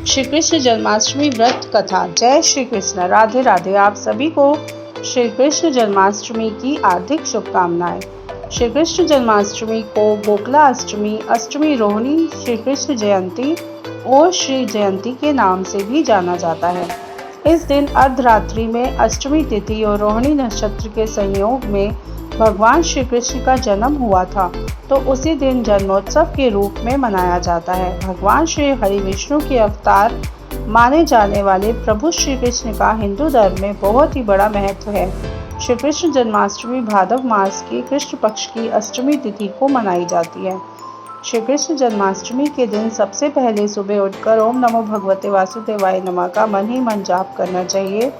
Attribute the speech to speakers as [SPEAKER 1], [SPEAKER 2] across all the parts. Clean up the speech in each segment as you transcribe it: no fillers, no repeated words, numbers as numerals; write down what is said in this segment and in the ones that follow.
[SPEAKER 1] श्री कृष्ण जन्माष्टमी व्रत कथा। जय श्री कृष्ण, राधे राधे। आप सभी को श्री कृष्ण जन्माष्टमी की हार्दिक शुभकामनाएं। श्री कृष्ण जन्माष्टमी को गोकुला अष्टमी, अष्टमी रोहिणी, श्री कृष्ण जयंती और श्री जयंती के नाम से भी जाना जाता है। इस दिन अर्धरात्रि में अष्टमी तिथि और रोहिणी नक्षत्र के संयोग में भगवान श्री कृष्ण का जन्म हुआ था, तो उसी दिन जन्मोत्सव के रूप में मनाया जाता है। भगवान श्री हरि विष्णु के अवतार माने जाने वाले प्रभु श्री कृष्ण का हिंदू धर्म में बहुत ही बड़ा महत्व है। श्री कृष्ण जन्माष्टमी भाद्र मास की कृष्ण पक्ष की अष्टमी तिथि को मनाई जाती है। श्री कृष्ण जन्माष्टमी के दिन सबसे पहले सुबह उठकर ओम नमो भगवते वासुदेवाय नमः का मन ही मन जाप करना चाहिए।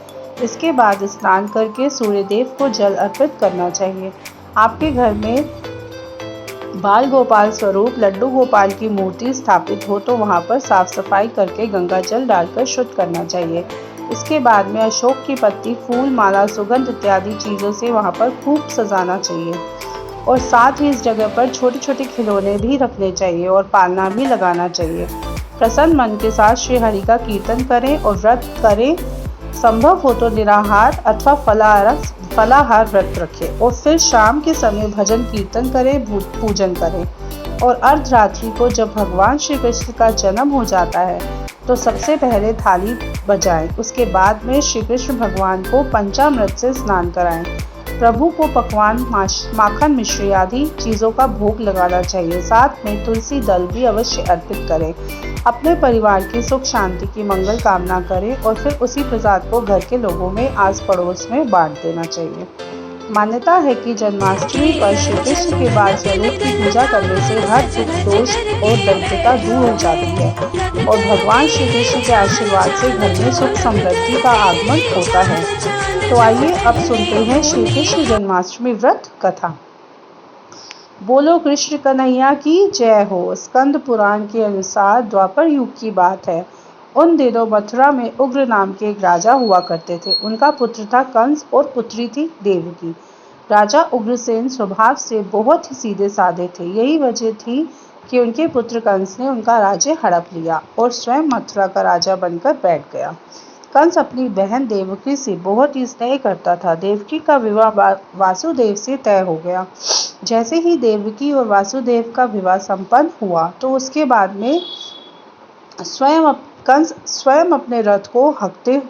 [SPEAKER 1] इसके बाद स्नान करके सूर्य देव को जल अर्पित करना चाहिए। आपके घर में बाल गोपाल स्वरूप लड्डू गोपाल की मूर्ति स्थापित हो तो वहां पर साफ सफाई करके गंगा जल डालकर शुद्ध करना चाहिए। इसके बाद में अशोक की पत्ती, फूल, माला, सुगंध इत्यादि चीज़ों से वहां पर खूब सजाना चाहिए और साथ ही इस जगह पर छोटे छोटे खिलौने भी रखने चाहिए और पालना भी लगाना चाहिए। प्रसन्न मन के साथ श्री हरि का कीर्तन करें और व्रत करें। संभव हो तो निराहार अथवा फलाहार व्रत रखें और फिर शाम के समय भजन कीर्तन करें, पूजन करें। और अर्धरात्रि को जब भगवान श्री कृष्ण का जन्म हो जाता है तो सबसे पहले थाली बजाएं। उसके बाद में श्री कृष्ण भगवान को पंचामृत से स्नान कराएं। प्रभु को पकवान, माखन, मिश्री आदि चीज़ों का भोग लगाना चाहिए। साथ में तुलसी दल भी अवश्य अर्पित करें। अपने परिवार की सुख शांति की मंगल कामना करें और फिर उसी प्रसाद को घर के लोगों में, आस पड़ोस में बांट देना चाहिए। मान्यता है कि जन्माष्टमी पर श्री कृष्ण के बाल स्वरूप की पूजा करने से हर सुख, दोष और दरिद्रता दूर हो जाती है और भगवान श्री कृष्ण के आशीर्वाद से घर में सुख समृद्धि का आगमन होता है। तो आइए अब सुनते हैं श्री कृष्ण जन्माष्टमी व्रत कथा। बोलो कृष्ण कन्हैया की जय हो। स्कंद पुराण के अनुसार द्वापर युग की बात है। उन दिनों मथुरा में उग्र नाम के एक राजा हुआ करते थे। उनका पुत्र था कंस और पुत्री थी देवकी। राजा उग्रसेन स्वभाव से बहुत ही सीधे साधे थे। यही वजह थी कि उनके पुत्र कंस ने उनका राज्य हड़प लिया और स्वयं मथुरा का राजा बनकर बैठ गया। कंस अपनी बहन देवकी से बहुत ही स्नेह करता था। देवकी का विवाह वासुदेव से तय हो गया। जैसे ही देवकी और वासुदेव का विवाह संपन्न हुआ तो उसके बाद में कंस स्वयं अपने रथ को हाँकते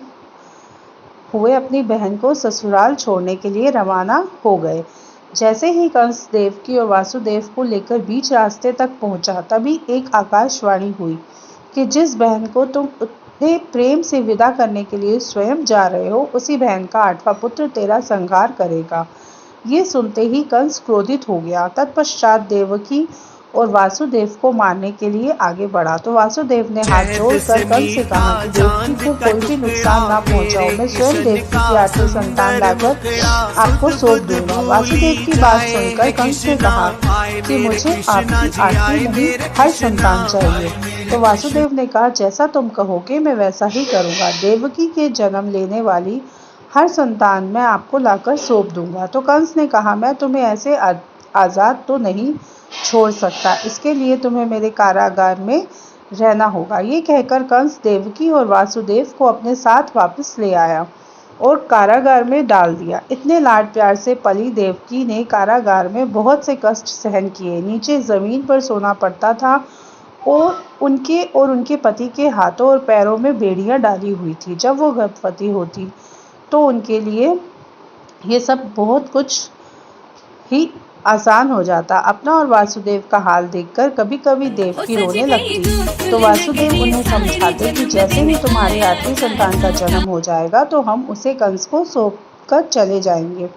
[SPEAKER 1] हुए अपनी बहन को ससुराल छोड़ने के लिए रवाना हो गए। जैसे ही कंस देवकी और वासुदेव को लेकर बीच रास्ते तक पहुंचा, तभी एक आकाशवाणी हुई कि जिस बहन को तुम उतने प्रेम से विदा करने के लिए स्वयं जा रहे हो, उसी बहन का 8वां पुत्र तेरा संहार करेगा। ये सुनते ही कंस क्रोधित हो गया। तत्पश्चात देवकी और वासुदेव को मारने के लिए आगे बढ़ा तो वासुदेव ने हाथ जोड़कर कंस से कहा कि देवकी को कोई भी नुकसान ना पहुंचाओ। मैं स्वयं देवकी की 8वीं संतान लाकर आपको सौंप दूंगा। वासुदेव की बात सुनकर कंस ने कहा कि मुझे आपकी 8वीं नहीं, हर संतान चाहिए। तो वासुदेव ने कहा, जैसा तुम कहोगे मैं वैसा ही करूंगा। देवकी के जन्म लेने वाली हर संतान मैं आपको लाकर सौंप दूंगा। तो कंस ने कहा, मैं तुम्हें ऐसे आज़ाद तो नहीं छोड़ सकता, इसके लिए तुम्हें मेरे कारागार में रहना होगा। ये कहकर कंस देवकी और वासुदेव को अपने साथ वापस ले आया और कारागार में डाल दिया। इतने लाड प्यार से पली देवकी ने कारागार में बहुत से कष्ट सहन किए। नीचे जमीन पर सोना पड़ता था और उनके पति के हाथों और पैरों में बेड़ियां डाली हुई थी। जब वो गर्भवती होती तो उनके लिए ये सब बहुत कुछ ही आसान हो जाता। अपना और वासुदेव का हाल देखकर कभी कभी देवकी रोने लगती तो वासुदेव उन्हें समझाते कि जैसे ही तुम्हारी 8वीं संतान का जन्म हो जाएगा तो हम उसे कंस को सौंप कर चले जाएंगे।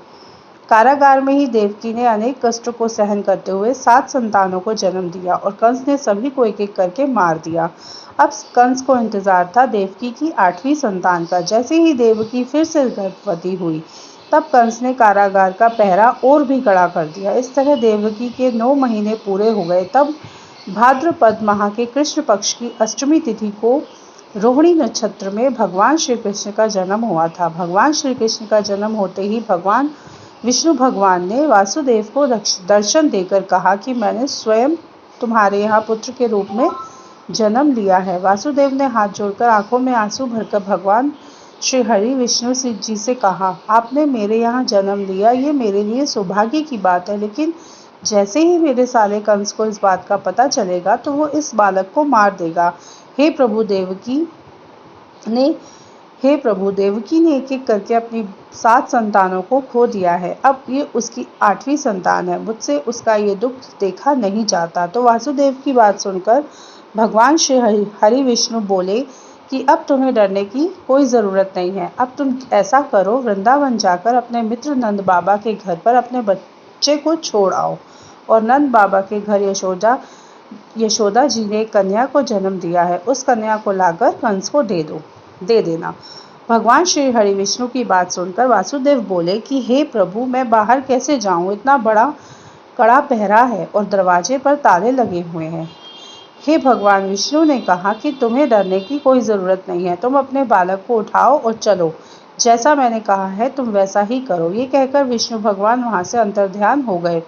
[SPEAKER 1] कारागार में ही देवकी ने अनेक कष्टों को सहन करते हुए 7 संतानों को जन्म दिया और कंस ने सभी को एक एक करके मार दिया। अब कंस को इंतजार था देवकी की 8वीं संतान का। जैसे ही देवकी फिर से गर्भवती हुई तब कंस ने कारागार का पहरा और भी कड़ा कर दिया। इस तरह देवकी के 9 महीने पूरे हो गए। तब भाद्रपद माह के कृष्ण पक्ष की अष्टमी तिथि को रोहिणी नक्षत्र में भगवान श्री कृष्ण का जन्म हुआ था। भगवान श्री कृष्ण का जन्म होते ही भगवान विष्णु भगवान ने वासुदेव को दर्शन देकर कहा कि मैंने स्वयं तुम्हारे यहाँ पुत्र के रूप में जन्म लिया है। वासुदेव ने हाथ जोड़कर आंखों में आंसू भरकर भगवान श्री हरि विष्णु जी से कहा, आपने मेरे यहाँ जन्म लिया, ये मेरे लिए सौभाग्य की बात है, लेकिन जैसे ही मेरे साले कंस को इस बात का पता चलेगा तो वो इस बालक को मार देगा। हे प्रभु ने हे प्रभु, देवकी ने एक एक करके अपनी 7 संतानों को खो दिया है। अब ये उसकी 8वीं संतान है। मुझसे उसका ये दुख देखा नहीं जाता। तो वासुदेव की बात सुनकर भगवान श्री हरि विष्णु बोले कि अब तुम्हें डरने की कोई ज़रूरत नहीं है। अब तुम ऐसा करो, वृंदावन जाकर अपने मित्र नंद बाबा के घर पर अपने बच्चे को छोड़ आओ, और नंद बाबा के घर यशोदा जी ने एक कन्या को जन्म दिया है, उस कन्या को लाकर कंस को दे देना। भगवान श्री हरि विष्णु की बात सुनकर वासुदेव बोले कि हे प्रभु, मैं बाहर कैसे जाऊं? इतना बड़ा कड़ा पहरा है और दरवाजे पर ताले लगे हुए हैं। हे भगवान विष्णु ने कहा कि तुम्हें डरने की कोई ज़रूरत नहीं है। तुम अपने बालक को उठाओ और चलो। जैसा मैंने कहा है तुम वैसा ही करो। ये कहकर विष्णु भगवान वहां से अंतर्ध्यान हो गए।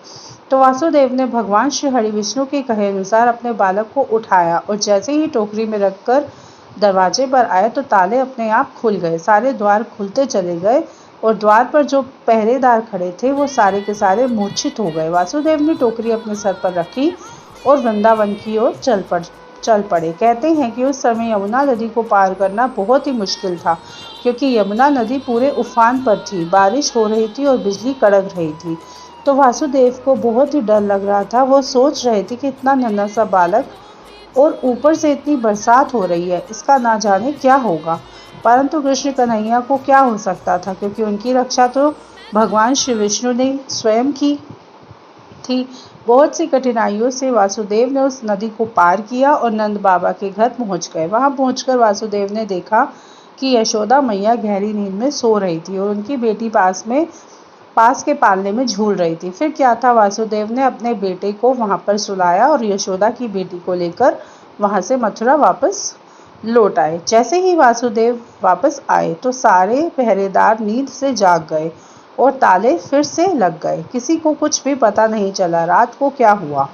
[SPEAKER 1] तो वासुदेव ने भगवान श्री हरि विष्णु के कहे अनुसार अपने बालक को उठाया और जैसे ही टोकरी में रखकर दरवाजे पर आए तो ताले अपने आप खुल गए। सारे द्वार खुलते चले गए और द्वार पर जो पहरेदार खड़े थे वो सारे के सारे मूर्छित हो गए। वासुदेव ने टोकरी अपने सर पर रखी और वृंदावन की ओर चल पड़े। कहते हैं कि उस समय यमुना नदी को पार करना बहुत ही मुश्किल था, क्योंकि यमुना नदी पूरे उफान पर थी, बारिश हो रही थी और बिजली कड़क रही थी। तो वासुदेव को बहुत ही डर लग रहा था। वो सोच रहे थे कि इतना नन्हा सा बालक और ऊपर से इतनी बरसात हो रही है, इसका ना जाने क्या होगा। परंतु कृष्ण कन्हैया को क्या हो सकता था, क्योंकि उनकी रक्षा तो भगवान श्री विष्णु ने स्वयं की थी। बहुत सी कठिनाइयों से वासुदेव ने उस नदी को पार किया और नंद बाबा के घर पहुंच गए। वहां पहुंचकर वासुदेव ने देखा कि यशोदा मैया गहरी नींद में सो रही थी और उनकी बेटी पास के पालने में झूल रही थी। फिर क्या था, वासुदेव ने अपने बेटे को वहां पर सुलाया और यशोदा की बेटी को लेकर वहां से मथुरा वापस लौट आए। जैसे ही वासुदेव वापस आए तो सारे पहरेदार नींद से जाग गए और ताले फिर से लग गए। किसी को कुछ भी पता नहीं चला रात को क्या हुआ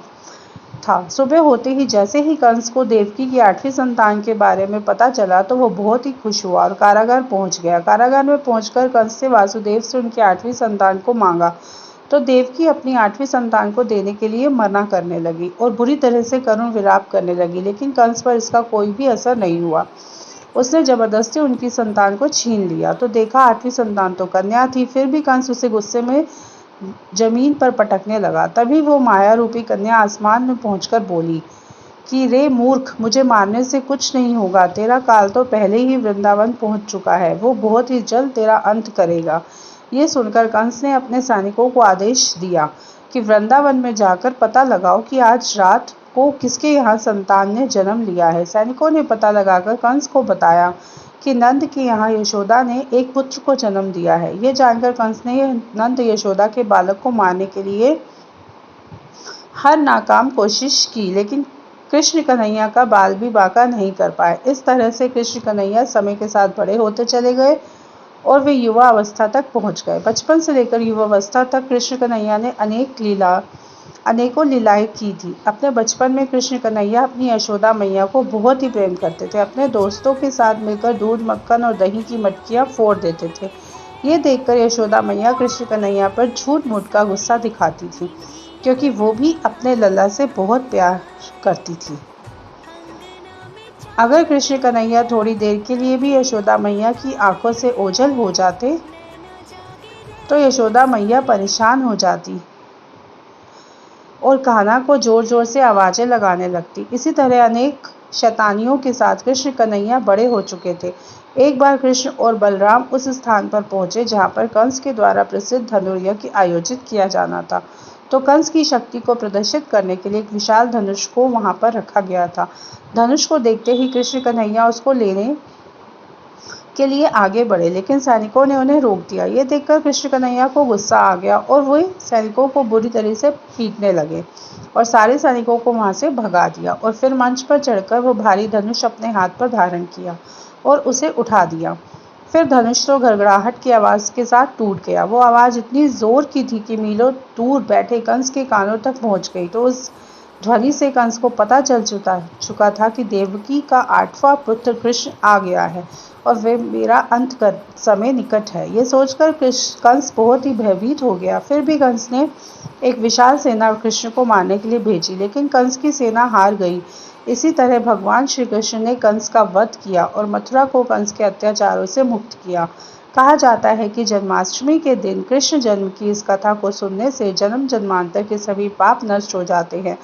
[SPEAKER 1] था। सुबह होते ही जैसे ही कंस को देवकी की 8वीं संतान के बारे में पता चला तो वो बहुत ही खुश हुआ और कारागार पहुंच गया। कारागार में पहुंचकर कंस से वासुदेव से उनकी 8वीं संतान को मांगा तो देवकी अपनी 8वीं संतान को देने के लिए मना करने लगी और बुरी तरह से करुण विलाप करने लगी, लेकिन कंस पर इसका कोई भी असर नहीं हुआ। उसने जबरदस्ती उनकी संतान को छीन लिया तो देखा 8वीं संतान तो कन्या थी। फिर भी कंस उसे गुस्से में जमीन पर पटकने लगा। तभी वो माया रूपी कन्या आसमान में पहुंचकर बोली कि रे मूर्ख, मुझे मारने से कुछ नहीं होगा। तेरा काल तो पहले ही वृंदावन पहुंच चुका है, वो बहुत ही जल्द तेरा अंत करेगा। ये सुनकर कंस ने अपने सैनिकों को आदेश दिया कि वृंदावन में जाकर पता लगाओ कि आज रात को किसके यहाँ संतान ने जन्म लिया है। सैनिकों ने पता लगाकर कंस को बताया कि नंद के यहाँ यशोदा ने एक पुत्र को जन्म दिया है। ये जानकर कंस ने नंद यशोदा के बालक को मारने के लिए हर नाकाम कोशिश की, लेकिन कृष्ण कन्हैया का बाल भी बांका नहीं कर पाए। इस तरह से कृष्ण कन्हैया समय के साथ बड़े होते चले गए और वे युवा अवस्था तक पहुंच गए। बचपन से लेकर युवावस्था तक कृष्ण कन्हैया ने अनेकों लीलाएं की थी। अपने बचपन में कृष्ण कन्हैया अपनी यशोदा मैया को बहुत ही प्रेम करते थे। अपने दोस्तों के साथ मिलकर दूध, मक्खन और दही की मटकियां फोड़ देते थे। ये देखकर यशोदा मैया कृष्ण कन्हैया पर झूठ मूठ का गुस्सा दिखाती थी, क्योंकि वो भी अपने लल्ला से बहुत प्यार करती थी। अगर कृष्ण कन्हैया थोड़ी देर के लिए भी यशोदा मैया की आंखों से ओझल हो जाते तो यशोदा मैया परेशान हो जाती और कान्हा को जोर जोर से आवाजें लगाने लगती। इसी तरह अनेक शैतानियों के साथ कृष्ण कन्हैया बड़े हो चुके थे। एक बार कृष्ण और बलराम उस स्थान पर पहुंचे जहां पर कंस के द्वारा प्रसिद्ध धनुर्यज्ञ आयोजित किया जाना था। तो कंस की शक्ति को प्रदर्शित करने के लिए एक विशाल धनुष को वहां पर रखा गया था। धनुष को देखते ही कृष्ण कन्हैया उसको लेने के लिए आगे बढ़े, लेकिन सैनिकों ने उन्हें रोक दिया। ये देखकर कृष्ण कन्हैया को गुस्सा आ गया और वे सैनिकों को बुरी तरह से पीटने लगे और सारे सैनिकों को वहां से भगा दिया। और फिर मंच पर चढ़कर वो भारी धनुष अपने हाथ पर धारण किया और उसे उठा दिया। फिर धनुष तो गड़गड़ाहट की आवाज के साथ टूट गया। वो आवाज इतनी जोर की थी कि मीलों दूर बैठे कंस के कानों तक पहुंच गई। तो उस ध्वनि से कंस को पता चल चुका था कि देवकी का 8वां पुत्र कृष्ण आ गया है और वे मेरा अंत कर समय निकट है। ये सोचकर कंस बहुत ही भयभीत हो गया। फिर भी कंस ने एक विशाल सेना कृष्ण को मारने के लिए भेजी, लेकिन कंस की सेना हार गई। इसी तरह भगवान श्री कृष्ण ने कंस का वध किया और मथुरा को कंस के अत्याचारों से मुक्त किया। कहा जाता है कि जन्माष्टमी के दिन कृष्ण जन्म की इस कथा को सुनने से जन्म जन्मांतर के सभी पाप नष्ट हो जाते हैं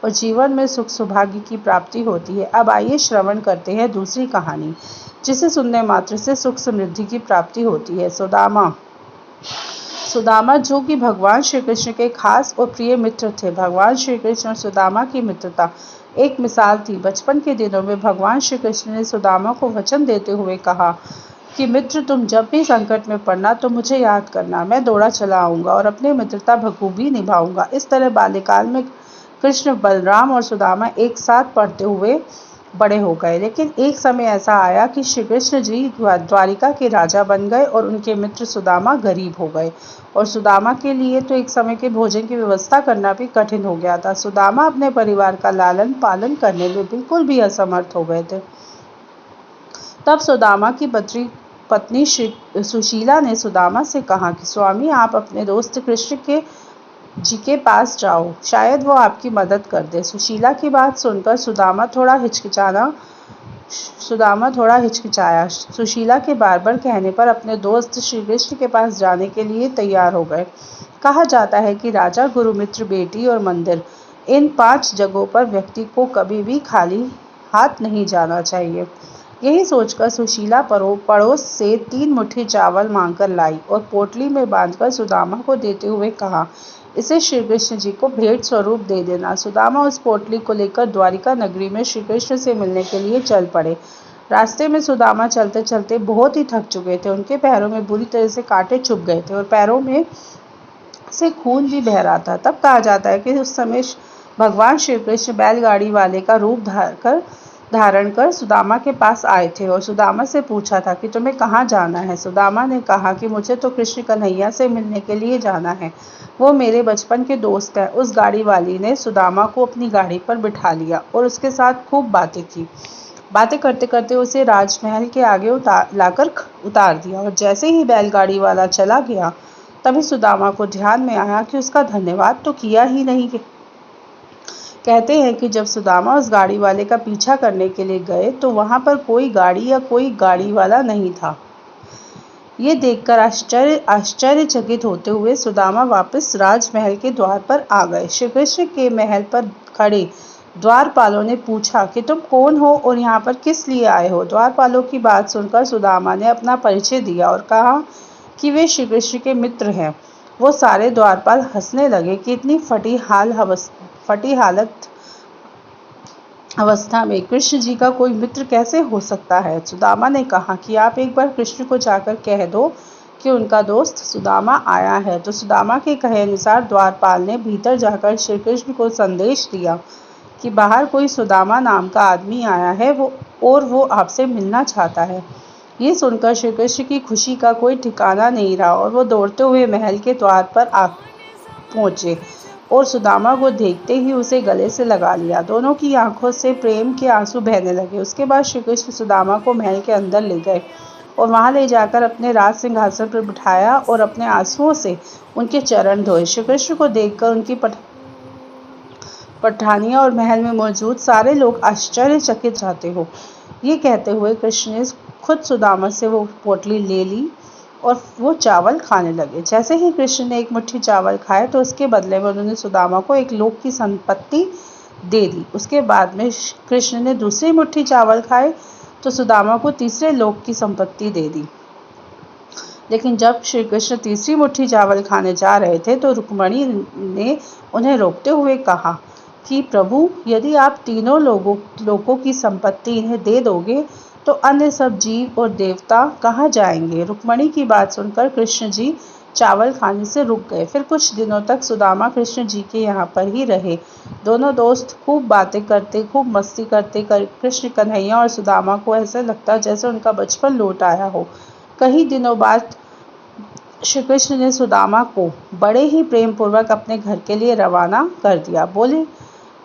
[SPEAKER 1] और जीवन में सुख सौभाग्य की प्राप्ति होती है। अब आइए श्रवण करते हैं दूसरी कहानी, जिसे सुनने मात्र से सुख समृद्धि की प्राप्ति होती है। सुदामा सुदामा जो कि भगवान श्री कृष्ण के खास और प्रिय मित्र थे। भगवान श्री कृष्ण और सुदामा की मित्रता एक मिसाल थी। बचपन के दिनों में भगवान श्री कृष्ण ने सुदामा को वचन देते हुए कहा कि मित्र, तुम जब भी संकट में पड़ना तो मुझे याद करना, मैं दौड़ा चला आऊंगा और अपनी मित्रता बखूबी निभाऊंगा। इस तरह बाल्यकाल में कृष्ण, बलराम और सुदामा एक साथ पढ़ते हुए बड़े हो गए। लेकिन एक समय ऐसा आया कि श्री कृष्ण जी द्वारिका के राजा बन गए और उनके मित्र सुदामा गरीब हो गए और सुदामा के लिए तो एक समय के भोजन की व्यवस्था करना भी कठिन हो गया था। सुदामा अपने परिवार का लालन पालन करने में बिल्कुल भी असमर्थ हो गए थे। तब सुदामा की पत्नी सुशीला ने सुदामा से कहा कि स्वामी, आप अपने दोस्त कृष्ण के पास जाओ, शायद वो आपकी मदद कर दे। सुशीला की बात सुनकर सुदामा थोड़ा हिचकिचाया। सुशीला के बार बार कहने पर अपने दोस्त श्री कृष्ण के पास जाने के लिए तैयार हो गए। कहा जाता है कि राजा, गुरु, मित्र, बेटी और मंदिर, इन 5 जगहों पर व्यक्ति को कभी भी खाली हाथ नहीं जाना चाहिए। यही सोचकर सुशीला पड़ोस से 3 मुट्ठी चावल मांगकर लाई और पोटली में बांधकर सुदामा को देते हुए कहा, इसे श्री कृष्ण जी को भेंट स्वरूप दे देना। सुदामा उस पोटली को लेकर द्वारिका नगरी में श्री कृष्ण से मिलने के लिए चल पड़े। रास्ते में सुदामा चलते चलते बहुत ही थक चुके थे। उनके पैरों में बुरी तरह से कांटे चुभ गए थे और पैरों में से खून भी बह रहा था। तब कहा जाता है कि उस समय भगवान श्री कृष्ण बैलगाड़ी वाले का रूप धारण कर सुदामा के पास आए थे और सुदामा से पूछा था कि तुम्हें कहाँ जाना है। सुदामा ने कहा कि मुझे तो कृष्ण कन्हैया से मिलने के लिए जाना है, वो मेरे बचपन के दोस्त हैं। उस गाड़ी वाली ने सुदामा को अपनी गाड़ी पर बिठा लिया और उसके साथ खूब बातें की। बातें करते करते उसे राजमहल के आगे लाकर उतार दिया और जैसे ही बैलगाड़ी वाला चला गया, तभी सुदामा को ध्यान में आया कि उसका धन्यवाद तो किया ही नहीं। कहते हैं कि जब सुदामा उस गाड़ी वाले का पीछा करने के लिए गए तो वहां पर कोई गाड़ी या कोई गाड़ी वाला नहीं था। ये देखकर आश्चर्यचकित होते हुए सुदामा वापस राजमहल के द्वार पर आ गए। श्री कृष्ण के महल पर खड़े द्वारपालों ने पूछा कि तुम कौन हो और यहाँ पर किस लिए आए हो। द्वारपालों की बात सुनकर सुदामा ने अपना परिचय दिया और कहा कि वे श्री कृष्ण के मित्र हैं। वो सारे द्वारपाल हंसने लगे कि इतनी फटी हालत अवस्था में कृष्ण जी का कोई मित्र कैसे हो सकता है। सुदामा ने कहा कि आप एक बार कृष्ण को जाकर कह दो कि उनका दोस्त सुदामा आया है। तो सुदामा के कहे अनुसार द्वारपाल ने भीतर जाकर श्री कृष्ण को संदेश दिया कि बाहर कोई सुदामा नाम का आदमी आया है वो आपसे मिलना चाहता है। ये सुनकर श्री कृष्ण की खुशी का कोई ठिकाना नहीं रहा और वो दौड़ते हुए महल के द्वार पर पहुंचे और सुदामा को देखते ही उसे गले से लगा लिया। दोनों की आंखों से प्रेम के आंसू बहने लगे। उसके बाद श्री कृष्ण सुदामा को महल के अंदर ले गए और वहां ले जाकर अपने राज सिंहासन पर बिठाया और अपने आंसुओं से उनके चरण धोए। श्री कृष्ण को देखकर उनकी पठानियां और महल में मौजूद सारे लोग आश्चर्यचकित रहते हो। ये कहते हुए कृष्ण ने खुद सुदामा से वो पोटली ले ली और वो चावल खाने लगे। जैसे ही कृष्ण ने एक मुट्ठी चावल खाए तो उसके बदले में उन्होंने सुदामा को एक लोक की संपत्ति दे दी। उसके बाद में कृष्ण ने दूसरी मुट्ठी चावल खाए तो सुदामा को तीसरे लोक की संपत्ति दे दी। लेकिन जब श्री कृष्ण तीसरी मुट्ठी चावल खाने जा रहे थे तो रुक्मणी ने उन्हें रोकते हुए कहा कि प्रभु, यदि आप तीनों लोगों की संपत्ति इन्हें दे दोगे तो अन्य सब जीव और देवता कहाँ जाएंगे। रुक्मणी की बात सुनकर कृष्ण जी चावल खाने से रुक गए। फिर कुछ दिनों तक सुदामा कृष्ण जी के यहाँ पर ही रहे। दोनों दोस्त खूब बातें करते, खूब मस्ती करते कृष्ण कन्हैया और सुदामा को ऐसा लगता जैसे उनका बचपन लौट आया हो। कई दिनों बाद श्री कृष्ण ने सुदामा को बड़े ही प्रेम पूर्वक अपने घर के लिए रवाना कर दिया। बोले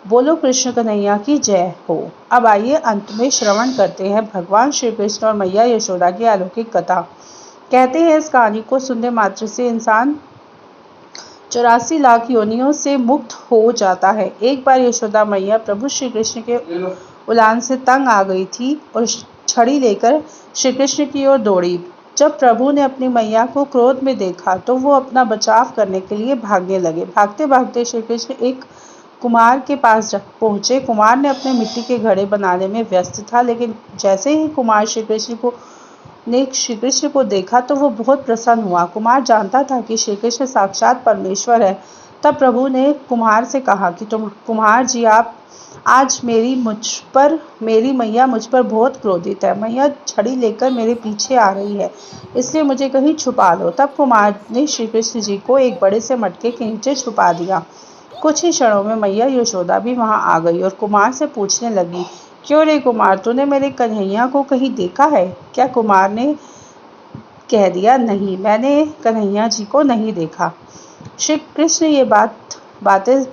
[SPEAKER 1] बोलो कृष्ण कन्हैया की जय हो। अब आइए अंत में श्रवण करते हैं भगवान श्री कृष्ण और मैया यशोदा की अलौकिक कथा। कहते हैं इस कहानी को सुनने मात्र से इंसान 84 लाख योनियों से मुक्त हो जाता है। एक बार यशोदा मैया प्रभु श्री कृष्ण के उलान से तंग आ गई थी और छड़ी लेकर श्री कृष्ण की ओर दौड़ी। जब प्रभु ने अपनी मैया को क्रोध में देखा तो वो अपना बचाव करने के लिए भागने लगे। भागते भागते श्री कृष्ण एक कुम्हार के पास पहुंचे। कुम्हार ने अपने मिट्टी के घड़े बनाने में व्यस्त था, लेकिन जैसे ही कुम्हार श्री कृष्ण को देखा तो वो बहुत प्रसन्न हुआ। कुम्हार जानता था कि श्री कृष्ण साक्षात परमेश्वर है। तब प्रभु ने कुम्हार से कहा कि तुम कुम्हार जी, आप आज मेरी मैया मुझ पर बहुत क्रोधित है। मैया छड़ी लेकर मेरे पीछे आ रही है, इसलिए मुझे कहीं छुपा लो। तब कुम्हार ने श्री कृष्ण जी को एक बड़े से मटके के नीचे छुपा दिया। कुछ ही क्षणों में मैया यशोदा भी वहां आ गई और कुमार से पूछने लगी, क्यों रे कुमार, तूने मेरे कन्हैया को कहीं देखा है क्या? कुमार ने कह दिया, नहीं, मैंने कन्हैया जी को नहीं देखा। श्री कृष्ण ये बातें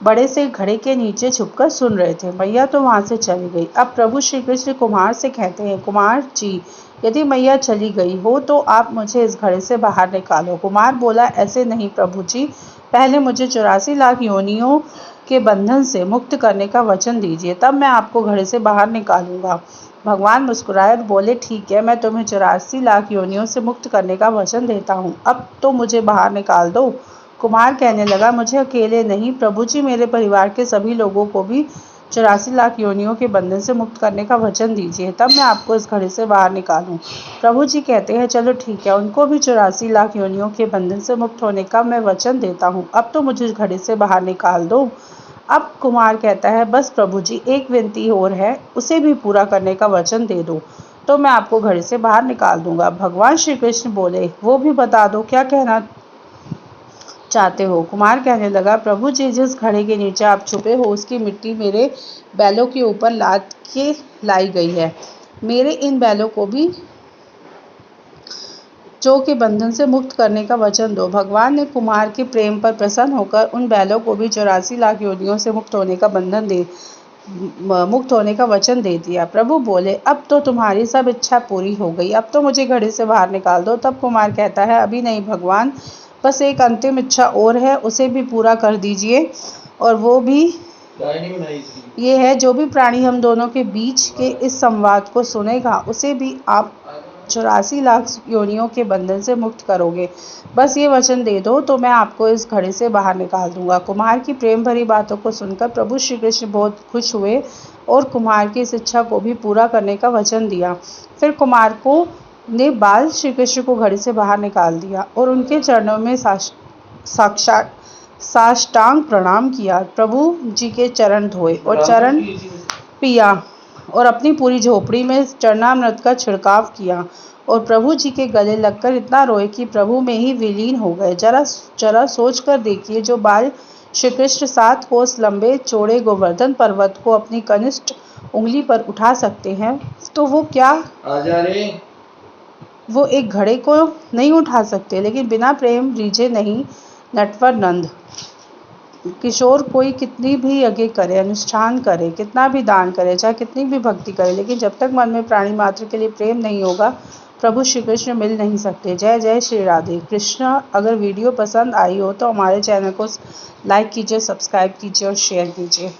[SPEAKER 1] बड़े से घड़े के नीचे छुपकर सुन रहे थे। मैया तो वहां से चली गई। अब प्रभु श्री कृष्ण कुमार से कहते हैं, कुमार जी, यदि मैया चली गई हो तो आप मुझे इस घड़े से बाहर निकालो। कुमार बोला, ऐसे नहीं प्रभु जी, पहले मुझे 84 लाख योनियों के बंधन से मुक्त करने का वचन दीजिए, तब मैं आपको घड़े से बाहर निकालूंगा। भगवान मुस्कुराए और बोले, ठीक है, मैं तुम्हें 84 लाख योनियों से मुक्त करने का वचन देता हूँ, अब तो मुझे बाहर निकाल दो। कुमार कहने लगा, मुझे अकेले नहीं प्रभु जी, मेरे परिवार के सभी लोगों को भी 84 लाख योनियों के बंधन से मुक्त करने का वचन दीजिए, तब मैं आपको इस घड़े से बाहर निकालूं। प्रभु जी कहते हैं, चलो ठीक है, उनको भी 84 लाख योनियों के बंधन से मुक्त होने का मैं वचन देता हूँ, अब तो मुझे इस घड़े से बाहर निकाल दो। अब कुमार कहता है, बस प्रभु जी, एक विनती और है, उसे भी पूरा करने का वचन दे दो तो मैं आपको घड़े से बाहर निकाल दूंगा। भगवान श्री कृष्ण बोले, वो भी बता दो, क्या कहना चाहते हो? कुमार कहने लगा, प्रभु जी, जिस घड़े के नीचे आप छुपे हो उसकी मिट्टी मेरे बैलों के ऊपर लाद के लाई गई है। मेरे इन बैलों को भी जो के बंधन से मुक्त करने का वचन दो। भगवान ने कुमार के प्रेम पर प्रसन्न होकर उन बैलों को भी 84 लाख योनियों से मुक्त होने का वचन दे दिया। प्रभु बोले, अब तो तुम्हारी सब इच्छा पूरी हो गई, अब तो मुझे घड़े से बाहर निकाल दो। तब कुमार कहता है, अभी नहीं भगवान, बस एक अंतिम इच्छा और है, उसे भी पूरा कर दीजिए। और वो भी ये है, जो भी प्राणी हम दोनों के बीच के इस संवाद को सुनेगा उसे भी आप 84 लाख योनियों के बंधन से मुक्त करोगे। बस ये वचन दे दो तो मैं आपको इस घड़े से बाहर निकाल दूंगा। कुमार की प्रेम भरी बातों को सुनकर प्रभु श्री कृष्ण बहुत खुश हुए और कुमार की इस इच्छा को भी पूरा करने का वचन दिया। फिर कुमार ने बाल श्री कृष्ण को घड़े से बाहर निकाल दिया और उनके चरणों में साष्टांग प्रणाम किया। प्रभु जी के चरण धोए और चरण पिया और अपनी पूरी झोपड़ी में चरणामृत का छिड़काव किया और प्रभु जी के गले लगकर इतना रोए कि प्रभु में ही विलीन हो गए। जरा सोच कर देखिए, जो बाल श्री कृष्ण 7 कोस लंबे चौड़े गोवर्धन पर्वत को अपनी कनिष्ठ उंगली पर उठा सकते हैं, तो वो क्या वो एक घड़े को नहीं उठा सकते? लेकिन बिना प्रेम रीझे नहीं नटवर नंद किशोर कोई कितनी भी यज्ञ करे, अनुष्ठान करे, कितना भी दान करे, चाहे कितनी भी भक्ति करे, लेकिन जब तक मन में प्राणी मात्र के लिए प्रेम नहीं होगा, प्रभु श्री कृष्ण मिल नहीं सकते। जय जय श्री राधे कृष्ण। अगर वीडियो पसंद आई हो तो हमारे चैनल को लाइक कीजिए, सब्सक्राइब कीजिए और शेयर कीजिए।